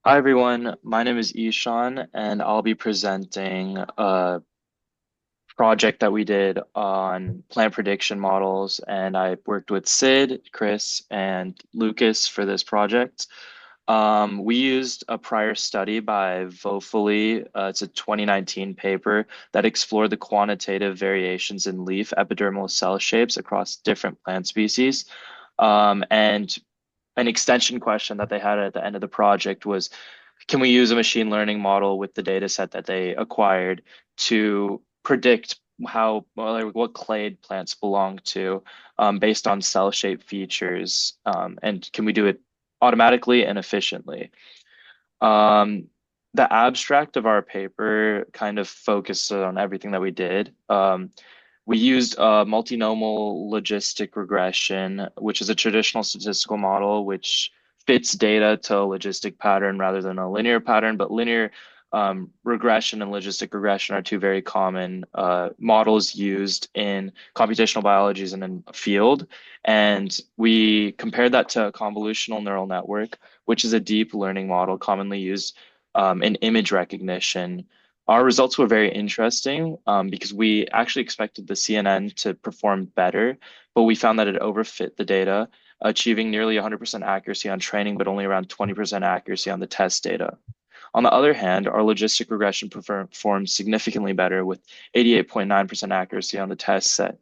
Hi everyone, my name is Ishan and I'll be presenting a project that we did on plant prediction models, and I worked with Sid, Chris, and Lucas for this project. We used a prior study by Vofoli. It's a 2019 paper that explored the quantitative variations in leaf epidermal cell shapes across different plant species. And an extension question that they had at the end of the project was, can we use a machine learning model with the data set that they acquired to predict like what clade plants belong to, based on cell shape features? And can we do it automatically and efficiently? Um, the abstract of our paper kind of focused on everything that we did. We used a multinomial logistic regression, which is a traditional statistical model which fits data to a logistic pattern rather than a linear pattern. But linear regression and logistic regression are two very common models used in computational biologies and in field. And we compared that to a convolutional neural network, which is a deep learning model commonly used in image recognition. Our results were very interesting because we actually expected the CNN to perform better, but we found that it overfit the data, achieving nearly 100% accuracy on training, but only around 20% accuracy on the test data. On the other hand, our logistic regression performed significantly better with 88.9% accuracy on the test set.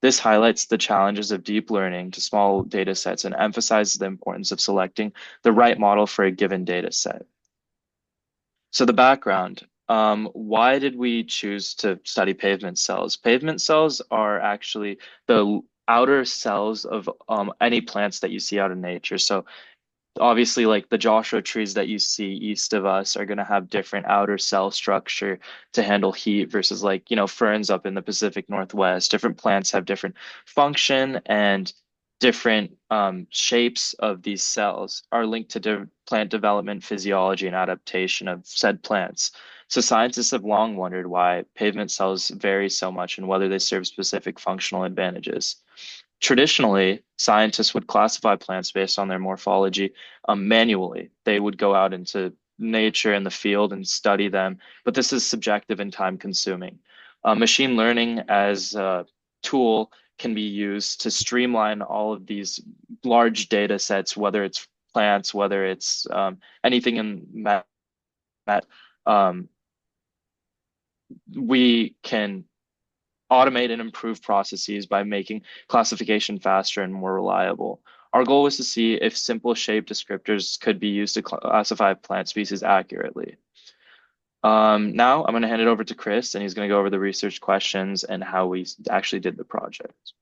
This highlights the challenges of deep learning to small data sets and emphasizes the importance of selecting the right model for a given data set. So the background, why did we choose to study pavement cells? Pavement cells are actually the outer cells of any plants that you see out in nature. So obviously, like the Joshua trees that you see east of us are going to have different outer cell structure to handle heat versus, like, ferns up in the Pacific Northwest. Different plants have different function, and different shapes of these cells are linked to plant development, physiology, and adaptation of said plants. So scientists have long wondered why pavement cells vary so much and whether they serve specific functional advantages. Traditionally, scientists would classify plants based on their morphology manually. They would go out into nature in the field and study them, but this is subjective and time consuming. Machine learning as a tool can be used to streamline all of these large data sets, whether it's plants, whether it's anything in math. Um, we can automate and improve processes by making classification faster and more reliable. Our goal was to see if simple shape descriptors could be used to classify plant species accurately. Now I'm going to hand it over to Chris, and he's going to go over the research questions and how we actually did the project.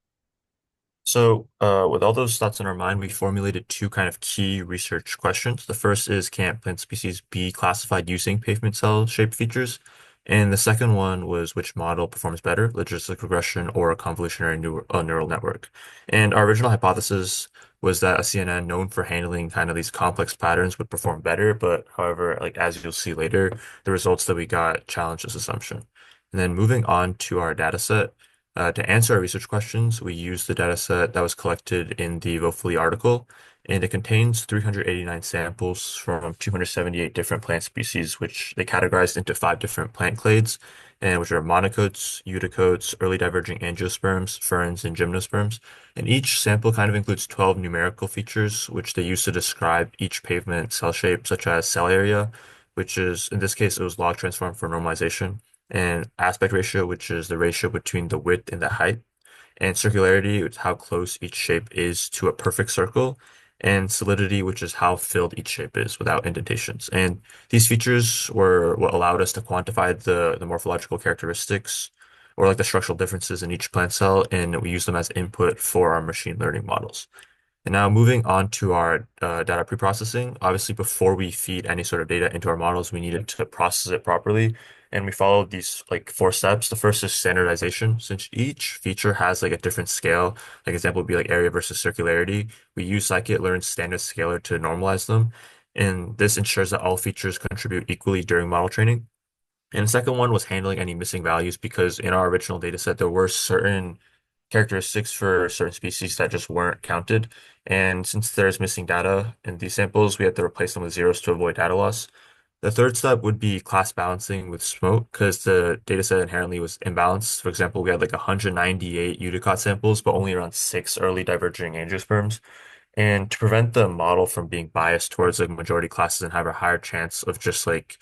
With all those thoughts in our mind, we formulated two kind of key research questions. The first is, can plant species be classified using pavement cell shape features? And the second one was, which model performs better, logistic regression or a convolutionary neural network? And our original hypothesis was that a CNN known for handling kind of these complex patterns would perform better, but however, like as you'll see later, the results that we got challenged this assumption. And then moving on to our data set. To answer our research questions, we used the dataset that was collected in the Vofoli article, and it contains 389 samples from 278 different plant species, which they categorized into five different plant clades, and which are monocots, euticoats, early diverging angiosperms, ferns, and gymnosperms. And each sample kind of includes 12 numerical features, which they use to describe each pavement cell shape, such as cell area, which is, in this case, it was log transform for normalization, and aspect ratio, which is the ratio between the width and the height, and circularity, which is how close each shape is to a perfect circle, and solidity, which is how filled each shape is without indentations. And these features were what allowed us to quantify the morphological characteristics or like the structural differences in each plant cell, and we use them as input for our machine learning models. And now moving on to our data preprocessing, obviously before we feed any sort of data into our models, we needed to process it properly. And we followed these like four steps. The first is standardization. Since each feature has like a different scale, like example would be like area versus circularity, we use scikit-learn's standard scalar to normalize them. And this ensures that all features contribute equally during model training. And the second one was handling any missing values because in our original data set, there were certain characteristics for certain species that just weren't counted. And since there's missing data in these samples, we have to replace them with zeros to avoid data loss. The third step would be class balancing with smoke because the data set inherently was imbalanced. For example, we had like 198 Unicode samples, but only around six early diverging angiosperms. And to prevent the model from being biased towards like majority classes and have a higher chance of just like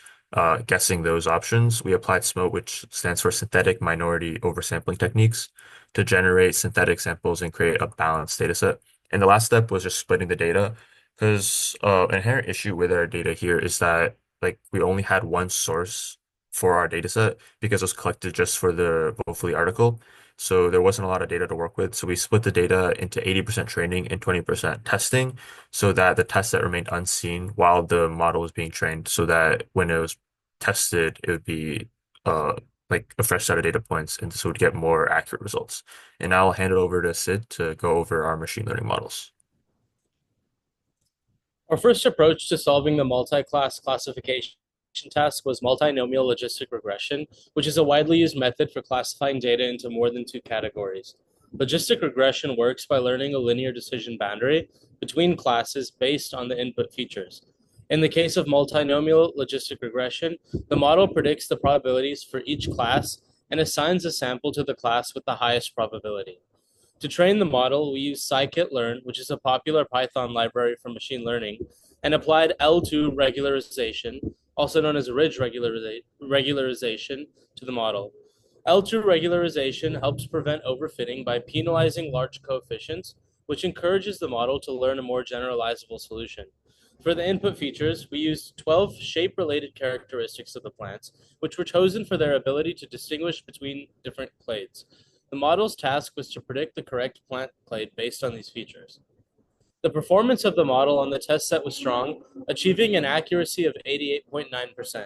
guessing those options, we applied SMOTE, which stands for synthetic minority oversampling techniques, to generate synthetic samples and create a balanced data set. And the last step was just splitting the data, because an inherent issue with our data here is that like we only had one source for our data set because it was collected just for the Vote article. So there wasn't a lot of data to work with. So we split the data into 80% training and 20% testing so that the test set remained unseen while the model was being trained so that when it was tested, it would be uh like a fresh set of data points and so we'd get more accurate results. And now I'll hand it over to Sid to go over our machine learning models. Our first approach to solving the multi-class classification task was multinomial logistic regression, which is a widely used method for classifying data into more than two categories. Logistic regression works by learning a linear decision boundary between classes based on the input features. In the case of multinomial logistic regression, the model predicts the probabilities for each class and assigns a sample to the class with the highest probability. To train the model, we use scikit-learn, which is a popular Python library for machine learning, and applied L2 regularization, also known as ridge regularization, to the model. L2 regularization helps prevent overfitting by penalizing large coefficients, which encourages the model to learn a more generalizable solution. For the input features, we used 12 shape-related characteristics of the plants, which were chosen for their ability to distinguish between different clades. The model's task was to predict the correct plant clade based on these features. The performance of the model on the test set was strong, achieving an accuracy of 88.9%.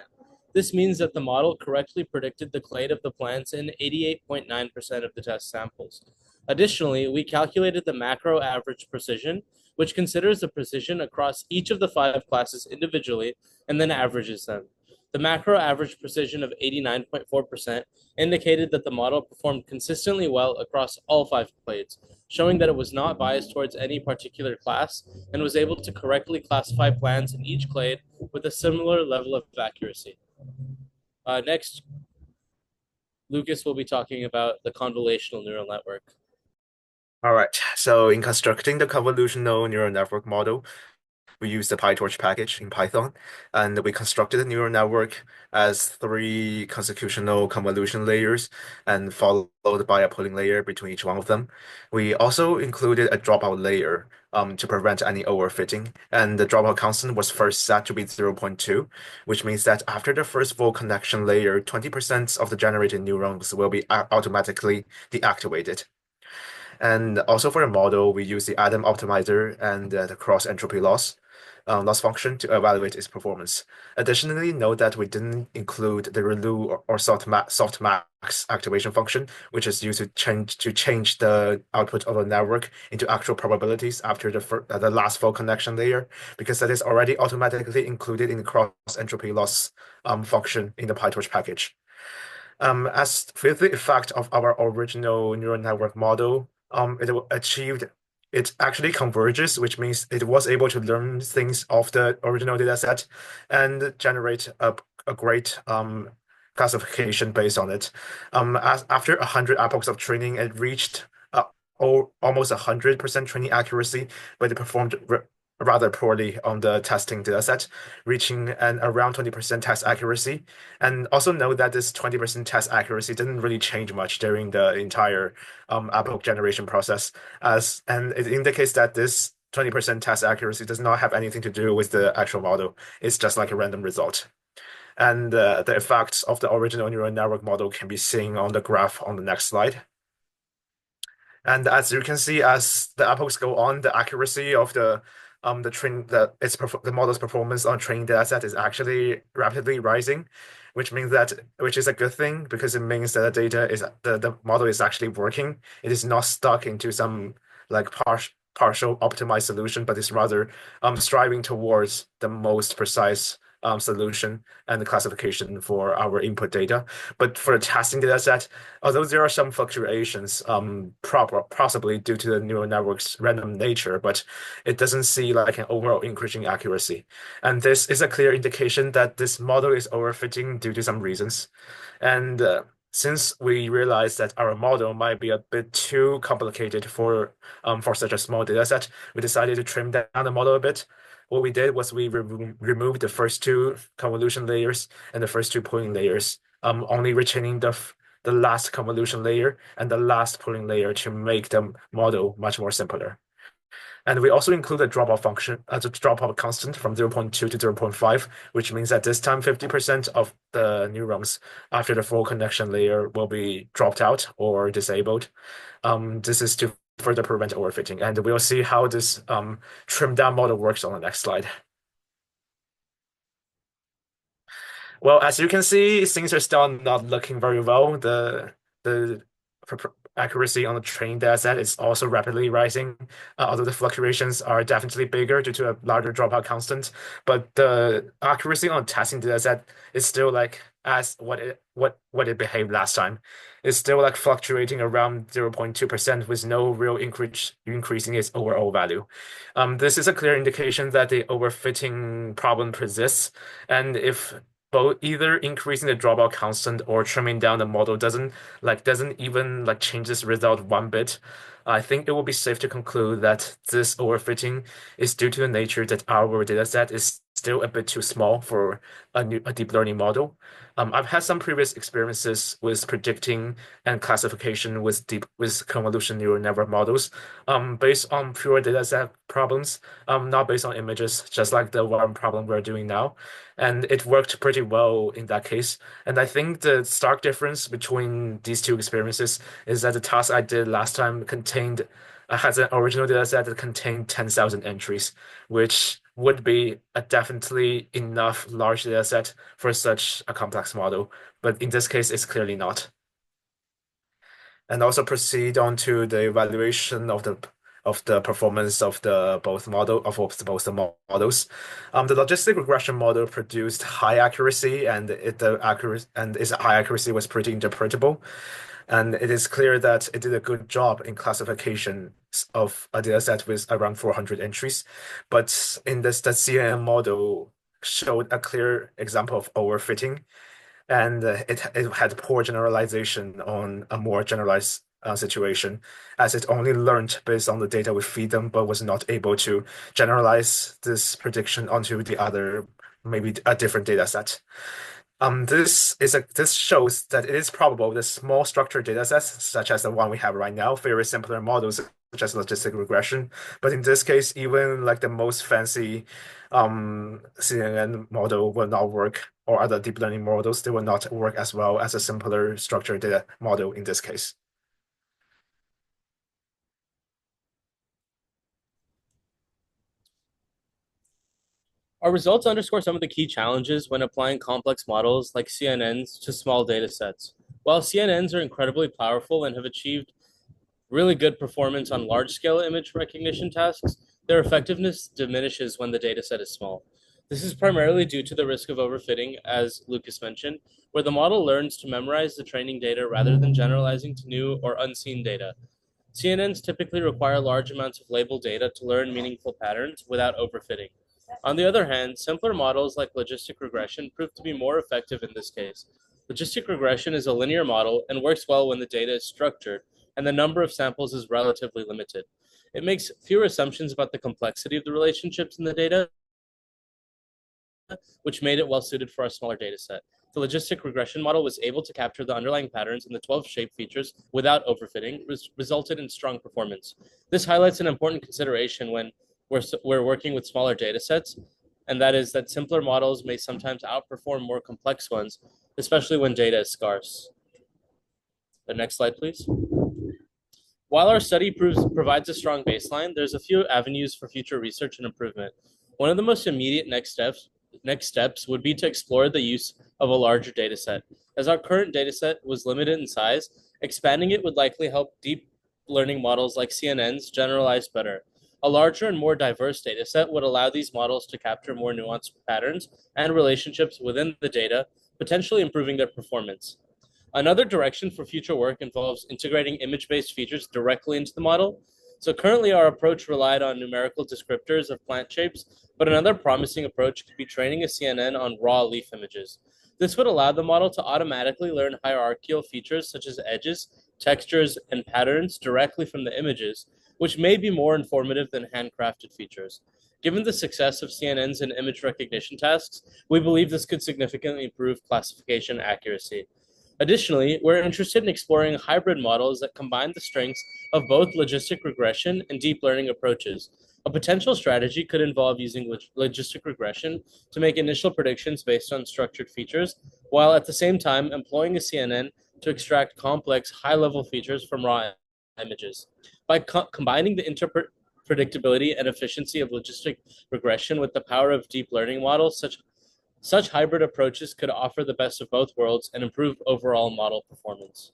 This means that the model correctly predicted the clade of the plants in 88.9% of the test samples. Additionally, we calculated the macro average precision, which considers the precision across each of the five classes individually and then averages them. The macro average precision of 89.4% indicated that the model performed consistently well across all five clades, showing that it was not biased towards any particular class and was able to correctly classify plants in each clade with a similar level of accuracy. Next, Lucas will be talking about the convolutional neural network. All right. So in constructing the convolutional neural network model, we use the PyTorch package in Python, and we constructed the neural network as three consecutional convolution layers and followed by a pooling layer between each one of them. We also included a dropout layer to prevent any overfitting, and the dropout constant was first set to be 0.2, which means that after the first full connection layer, 20% of the generated neurons will be automatically deactivated. And also for the model, we use the Adam optimizer and the cross entropy loss function to evaluate its performance. Additionally, note that we didn't include the ReLU or softmax activation function, which is used to change the output of a network into actual probabilities after the last full connection layer, because that is already automatically included in the cross entropy loss function in the PyTorch package. As for the effect of our original neural network model, it actually converges, which means it was able to learn things off the original data set and generate a great classification based on it. As after 100 epochs of training, it reached almost 100% training accuracy, but it performed rather poorly on the testing dataset, reaching an around 20% test accuracy. And also note that this 20% test accuracy didn't really change much during the entire epoch generation process, and it indicates that this 20% test accuracy does not have anything to do with the actual model. It's just like a random result. And the effects of the original neural network model can be seen on the graph on the next slide. And as you can see, as the epochs go on, the accuracy of the model's performance on training data set is actually rapidly rising, which is a good thing because it means that the model is actually working. It is not stuck into some like partial optimized solution, but is rather striving towards the most precise solution and the classification for our input data. But for the testing data set, although there are some fluctuations, possibly due to the neural network's random nature, but it doesn't see like an overall increase in accuracy. And this is a clear indication that this model is overfitting due to some reasons. And since we realized that our model might be a bit too complicated for such a small data set, we decided to trim down the model a bit. What we did was we removed the first two convolution layers and the first two pooling layers, only retaining the last convolution layer and the last pooling layer to make the model much more simpler. And we also include a dropout function, as a dropout constant from 0.2 to 0.5, which means that this time 50% of the neurons after the full connection layer will be dropped out or disabled. This is to further prevent overfitting. And we'll see how this trimmed down model works on the next slide. Well, as you can see, things are still not looking very well. The accuracy on the training data set is also rapidly rising, although the fluctuations are definitely bigger due to a larger dropout constant. But the accuracy on the testing data set is still like as what it behaved last time. It's still like fluctuating around 0.2% with no real increasing its overall value. This is a clear indication that the overfitting problem persists, and if both either increasing the dropout constant or trimming down the model doesn't even like change this result one bit, I think it will be safe to conclude that this overfitting is due to the nature that our dataset is still a bit too small for a deep learning model. I've had some previous experiences with predicting and classification with convolution neural network models, based on pure dataset problems, not based on images, just like the one problem we're doing now. And it worked pretty well in that case. And I think the stark difference between these two experiences is that the task I did last time has an original data set that contained 10,000 entries, which would be a definitely enough large data set for such a complex model. But in this case, it's clearly not. And also proceed on to the evaluation of the performance of both the models. The logistic regression model produced high accuracy, and its high accuracy was pretty interpretable. And it is clear that it did a good job in classification of a dataset with around 400 entries. But in the CNN model showed a clear example of overfitting, and it had poor generalization on a more generalized situation, as it only learned based on the data we feed them, but was not able to generalize this prediction onto the other, maybe a different data set. This shows that it is probable that small structured data sets, such as the one we have right now, favor simpler models such as logistic regression. But in this case, even like the most fancy CNN model will not work, or other deep learning models, they will not work as well as a simpler structured data model in this case. Our results underscore some of the key challenges when applying complex models like CNNs to small data sets. While CNNs are incredibly powerful and have achieved really good performance on large-scale image recognition tasks, their effectiveness diminishes when the dataset is small. This is primarily due to the risk of overfitting, as Lucas mentioned, where the model learns to memorize the training data rather than generalizing to new or unseen data. CNNs typically require large amounts of labeled data to learn meaningful patterns without overfitting. On the other hand, simpler models like logistic regression prove to be more effective in this case. Logistic regression is a linear model and works well when the data is structured and the number of samples is relatively limited. It makes fewer assumptions about the complexity of the relationships in the data, which made it well suited for a smaller data set. The logistic regression model was able to capture the underlying patterns in the 12 shape features without overfitting, which resulted in strong performance. This highlights an important consideration when we're working with smaller data sets, and that is that simpler models may sometimes outperform more complex ones, especially when data is scarce. The next slide, please. While our study provides a strong baseline, there's a few avenues for future research and improvement. One of the most immediate next steps would be to explore the use of a larger data set. As our current data set was limited in size, expanding it would likely help deep learning models like CNNs generalize better. A larger and more diverse dataset would allow these models to capture more nuanced patterns and relationships within the data, potentially improving their performance. Another direction for future work involves integrating image-based features directly into the model. So currently our approach relied on numerical descriptors of plant shapes, but another promising approach could be training a CNN on raw leaf images. This would allow the model to automatically learn hierarchical features such as edges, textures, and patterns directly from the images, which may be more informative than handcrafted features. Given the success of CNNs in image recognition tasks, we believe this could significantly improve classification accuracy. Additionally, we're interested in exploring hybrid models that combine the strengths of both logistic regression and deep learning approaches. A potential strategy could involve using logistic regression to make initial predictions based on structured features, while at the same time employing a CNN to extract complex, high-level features from raw images. By combining the predictability and efficiency of logistic regression with the power of deep learning models, such hybrid approaches could offer the best of both worlds and improve overall model performance.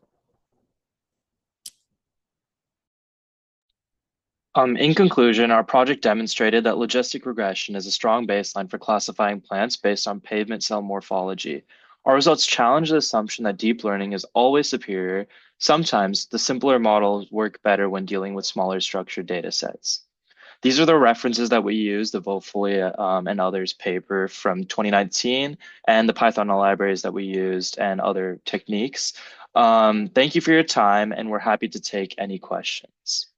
In conclusion, our project demonstrated that logistic regression is a strong baseline for classifying plants based on pavement cell morphology. Our results challenge the assumption that deep learning is always superior. Sometimes the simpler models work better when dealing with smaller structured data sets. These are the references that we use, the Vofolia and others paper from 2019, and the Python libraries that we used and other techniques. Thank you for your time, and we're happy to take any questions.